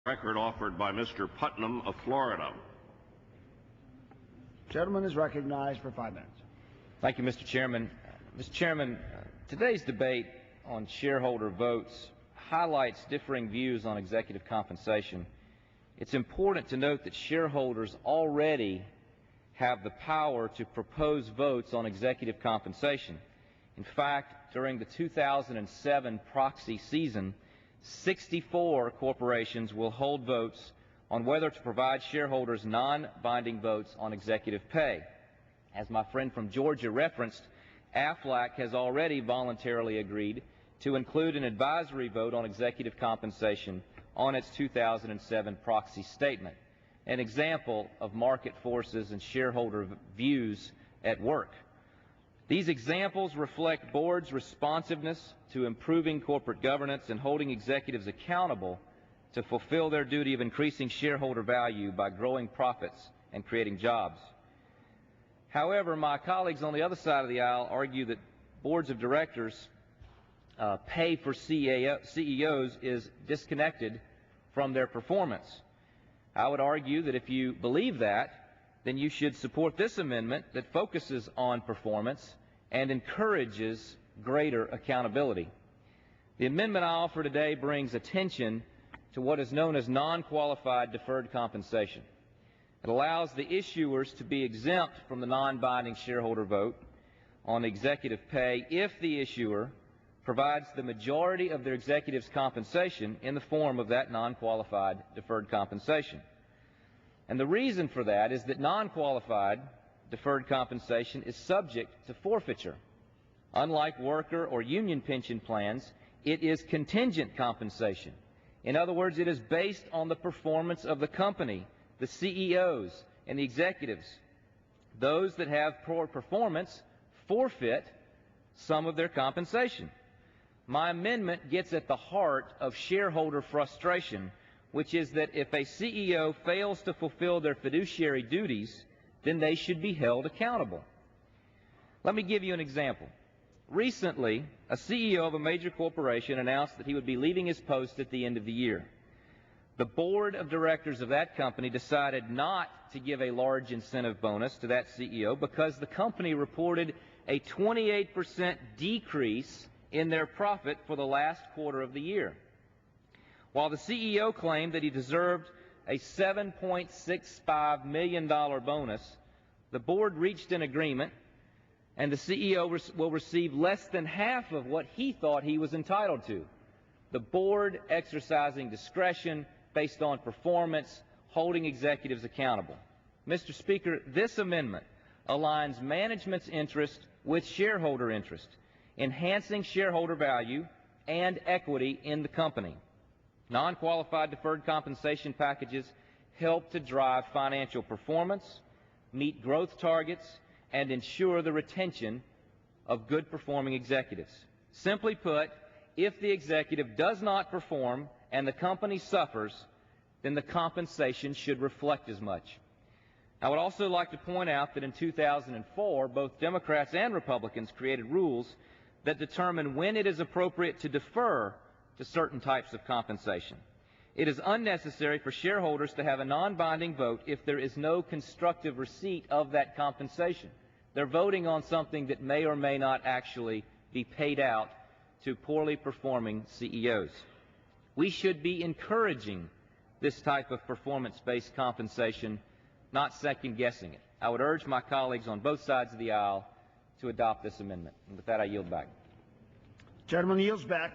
Record offered by Mr. Putnam of Florida. Gentleman is recognized for 5 minutes. Thank you, Mr. Chairman. Mr. Chairman, today's debate on shareholder votes highlights differing views on executive compensation. It's important to note that shareholders already have the power to propose votes on executive compensation. In fact, during the 2007 proxy season, 64 corporations will hold votes on whether to provide shareholders non-binding votes on executive pay. As my friend from Georgia referenced, Aflac has already voluntarily agreed to include an advisory vote on executive compensation on its 2007 proxy statement, an example of market forces and shareholder views at work. These examples reflect boards' responsiveness to improving corporate governance and holding executives accountable to fulfill their duty of increasing shareholder value by growing profits and creating jobs. However, my colleagues on the other side of the aisle argue that boards of directors pay for CEOs is disconnected from their performance. I would argue that if you believe that, then you should support this amendment that focuses on performance and encourages greater accountability. The amendment I offer today brings attention to what is known as non-qualified deferred compensation. It allows the issuers to be exempt from the non-binding shareholder vote on executive pay if the issuer provides the majority of their executive's compensation in the form of that non-qualified deferred compensation. And the reason for that is that non-qualified deferred compensation is subject to forfeiture. Unlike worker or union pension plans, it is contingent compensation. In other words, it is based on the performance of the company, the CEOs, and the executives. Those that have poor performance forfeit some of their compensation. My amendment gets at the heart of shareholder frustration, which is that if a CEO fails to fulfill their fiduciary duties, then they should be held accountable. Let me give you an example. Recently, a CEO of a major corporation announced that he would be leaving his post at the end of the year. The board of directors of that company decided not to give a large incentive bonus to that CEO because the company reported a 28% decrease in their profit for the last quarter of the year. While the CEO claimed that he deserved a $7.65 million bonus, the board reached an agreement, and the CEO will receive less than half of what he thought he was entitled to. The board exercising discretion based on performance, holding executives accountable. Mr. Speaker, this amendment aligns management's interest with shareholder interest, enhancing shareholder value and equity in the company. Non-qualified deferred compensation packages help to drive financial performance, meet growth targets, and ensure the retention of good-performing executives. Simply put, if the executive does not perform and the company suffers, then the compensation should reflect as much. I would also like to point out that in 2004, both Democrats and Republicans created rules that determine when it is appropriate to defer to certain types of compensation. It is unnecessary for shareholders to have a non-binding vote if there is no constructive receipt of that compensation. They're voting on something that may or may not actually be paid out to poorly performing CEOs. We should be encouraging this type of performance-based compensation, not second-guessing it. I would urge my colleagues on both sides of the aisle to adopt this amendment. And with that, I yield back. Gentleman yields back.